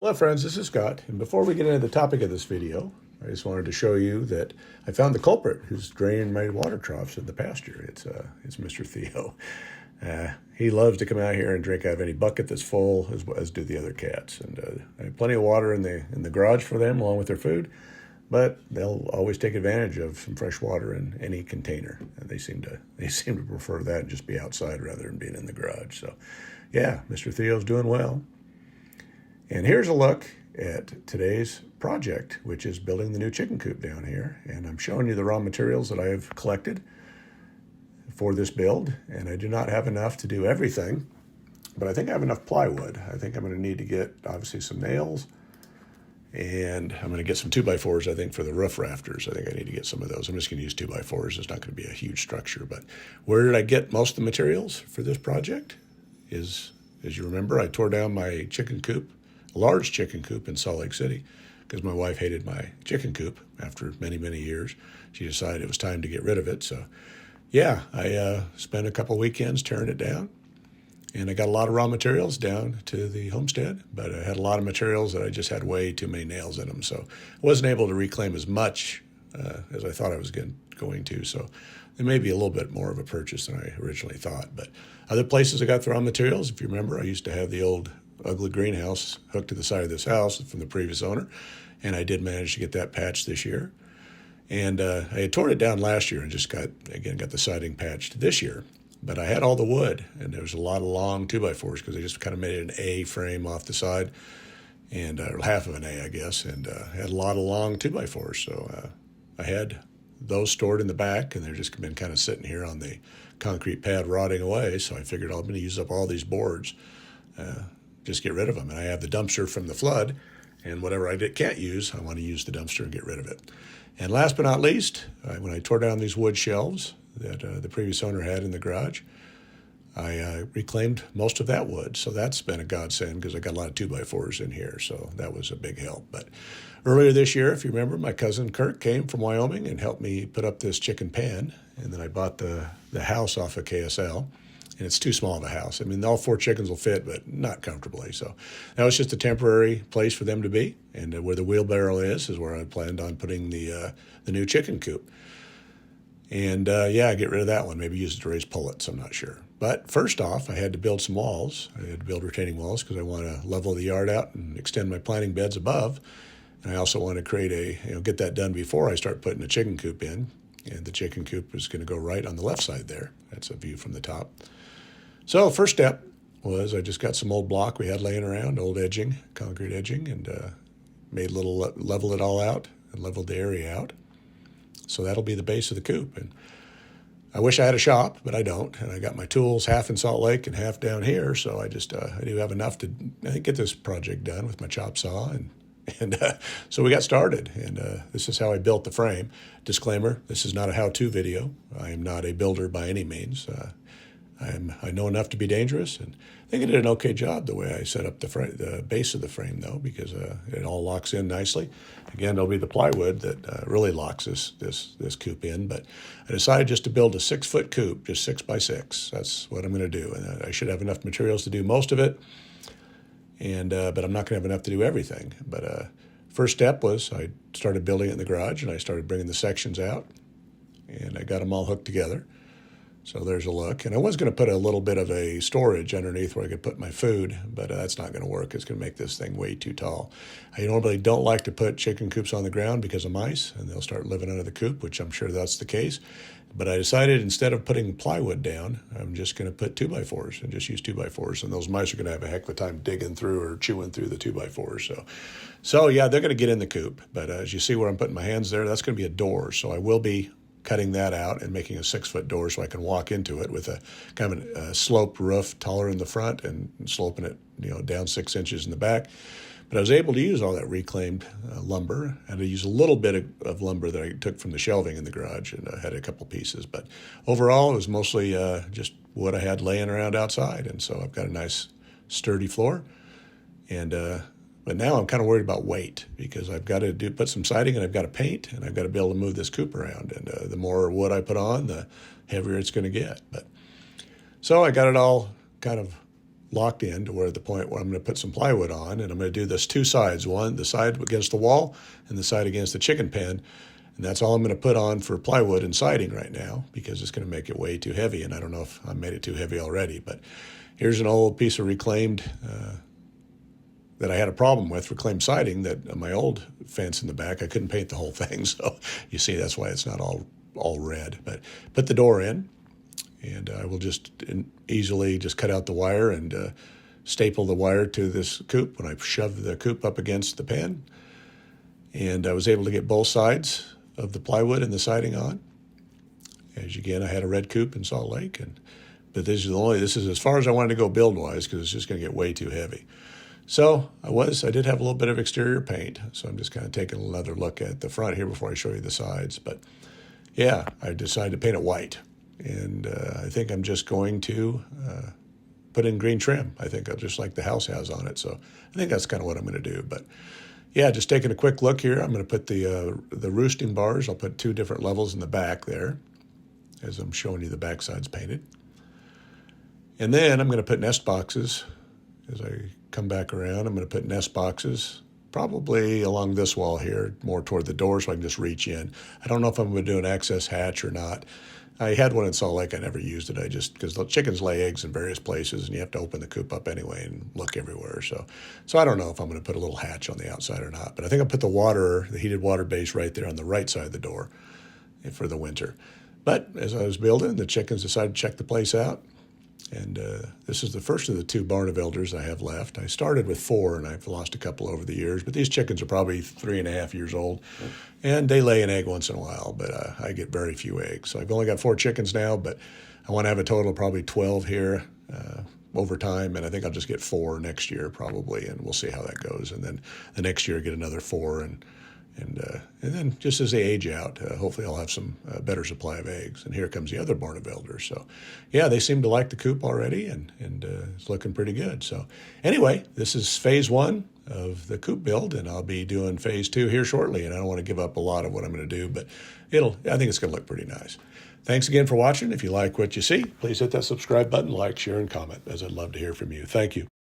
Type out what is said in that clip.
Hello friends, this is Scott, and before we get into the topic of this video, I just wanted to show you that I found the culprit who's draining my water troughs in the pasture. It's Mr. Theo. He loves to come out here and drink out of any bucket that's full, as do the other cats. And I have plenty of water in the garage for them, along with their food, but they'll always take advantage of some fresh water in any container. And they seem to prefer that and just be outside rather than being in the garage. So, yeah, Mr. Theo's doing well. And here's a look at today's project, which is building the new chicken coop down here. And I'm showing you the raw materials that I have collected for this build. And I do not have enough to do everything, but I think I have enough plywood. I think I'm going to need to get, obviously, some nails. And I'm going to get some 2x4s, I think, for the roof rafters. I think I need to get some of those. I'm just going to use 2x4s. It's not going to be a huge structure. But where did I get most of the materials for this project? As you remember, I tore down my chicken coop, a large chicken coop in Salt Lake City, because my wife hated my chicken coop after many, many years. She decided it was time to get rid of it. So, yeah, I spent a couple weekends tearing it down. And I got a lot of raw materials down to the Homestead, but I had a lot of materials that I just had way too many nails in them. So I wasn't able to reclaim as much as I thought I was going to. So there may be a little bit more of a purchase than I originally thought. But other places I got the raw materials, if you remember, I used to have the old ugly greenhouse hooked to the side of this house from the previous owner, and I did manage to get that patched this year. And I had torn it down last year and just got the siding patched this year. But I had all the wood, and there was a lot of long 2x4s because they just kind of made it an A frame off the side, and half of an A, I guess, and had a lot of long 2x4s. So I had those stored in the back, and they've just been kind of sitting here on the concrete pad rotting away. So I figured I'm going to use up all these boards, just get rid of them. And I have the dumpster from the flood, and whatever I can't use, I want to use the dumpster and get rid of it. And last but not least, when I tore down these wood shelves that the previous owner had in the garage, I reclaimed most of that wood. So that's been a godsend because I got a lot of 2x4s in here. So that was a big help. But earlier this year, if you remember, my cousin Kirk came from Wyoming and helped me put up this chicken pen. And then I bought the house off of KSL. And it's too small of a house. I mean, all 4 chickens will fit, but not comfortably. So that was just a temporary place for them to be. And where the wheelbarrow is where I planned on putting the new chicken coop. And I get rid of that one. Maybe use it to raise pullets. I'm not sure. But first off, I had to build some walls. I had to build retaining walls because I want to level the yard out and extend my planting beds above. And I also want to create get that done before I start putting the chicken coop in. And the chicken coop is going to go right on the left side there. That's a view from the top. So first step was I just got some old block we had laying around, old edging, concrete edging, and made a little, leveled it all out and leveled the area out. So that'll be the base of the coop. And I wish I had a shop, but I don't. And I got my tools half in Salt Lake and half down here. So I just, I do have enough to get this project done with my chop saw. And so we got started. And this is how I built the frame. Disclaimer, this is not a how-to video. I am not a builder by any means. I know enough to be dangerous, and I think I did an okay job the way I set up the base of the frame, though, because it all locks in nicely. Again, it'll be the plywood that really locks this coop in, but I decided just to build a 6-foot coop, just 6x6. That's what I'm going to do, and I should have enough materials to do most of it, and but I'm not going to have enough to do everything. But first step was I started building it in the garage, and I started bringing the sections out, and I got them all hooked together. So there's a look. And I was going to put a little bit of a storage underneath where I could put my food, but that's not going to work. It's going to make this thing way too tall. I normally don't like to put chicken coops on the ground because of mice, and they'll start living under the coop, which I'm sure that's the case. But I decided instead of putting plywood down, I'm just going to put 2x4s and just use 2x4s. And those mice are going to have a heck of a time digging through or chewing through the 2x4s. So yeah, they're going to get in the coop. But as you see where I'm putting my hands there, that's going to be a door. So I will be cutting that out and making a 6-foot door so I can walk into it with a kind of a sloped roof, taller in the front and sloping it down 6 inches in the back. But I was able to use all that reclaimed lumber. I had to use a little bit of lumber that I took from the shelving in the garage, and I had a couple pieces. But overall, it was mostly just what I had laying around outside. And so I've got a nice sturdy floor. And but now I'm kind of worried about weight because I've got to put some siding, and I've got to paint, and I've got to be able to move this coop around. And the more wood I put on, the heavier it's going to get. But so I got it all kind of locked in to where the point where I'm going to put some plywood on, and I'm going to do this two sides, one, the side against the wall and the side against the chicken pen. And that's all I'm going to put on for plywood and siding right now, because it's going to make it way too heavy. And I don't know if I made it too heavy already, but here's an old piece of reclaimed that I had a problem with, reclaimed siding, that my old fence in the back, I couldn't paint the whole thing. So you see, that's why it's not all red. But put the door in, and I will just easily just cut out the wire and staple the wire to this coop when I shoved the coop up against the pen. And I was able to get both sides of the plywood and the siding on. As again, I had a red coop in Salt Lake, but this is as far as I wanted to go build-wise, because it's just going to get way too heavy. So I did have a little bit of exterior paint, so I'm just kind of taking another look at the front here before I show you the sides. But yeah, I decided to paint it white, and I think I'm just going to put in green trim. I think just like the house has on it, so I think that's kind of what I'm going to do. But yeah, just taking a quick look here, I'm going to put the roosting bars. I'll put two different levels in the back there, as I'm showing you the back sides painted. And then I'm going to put nest boxes. As I come back around, I'm going to put nest boxes probably along this wall here, more toward the door, so I can just reach in. I don't know if I'm going to do an access hatch or not. I had one in Salt Lake. I never used it. Because the chickens lay eggs in various places, and you have to open the coop up anyway and look everywhere. So I don't know if I'm going to put a little hatch on the outside or not. But I think I'll put the heated water base right there on the right side of the door for the winter. But as I was building, the chickens decided to check the place out. And this is the first of the 2 Barnevelders I have left. I started with 4, and I've lost a couple over the years. But these chickens are probably 3.5 years old, and they lay an egg once in a while. But I get very few eggs. So I've only got 4 chickens now, but I want to have a total of probably 12 here over time. And I think I'll just get 4 next year probably, and we'll see how that goes. And then the next year get another 4, and then just as they age out, hopefully I'll have some better supply of eggs. And here comes the other Barnevelder. So, yeah, they seem to like the coop already, and it's looking pretty good. So, anyway, this is phase 1 of the coop build, and I'll be doing phase 2 here shortly. And I don't want to give up a lot of what I'm going to do, but I think it's going to look pretty nice. Thanks again for watching. If you like what you see, please hit that subscribe button, like, share, and comment, as I'd love to hear from you. Thank you.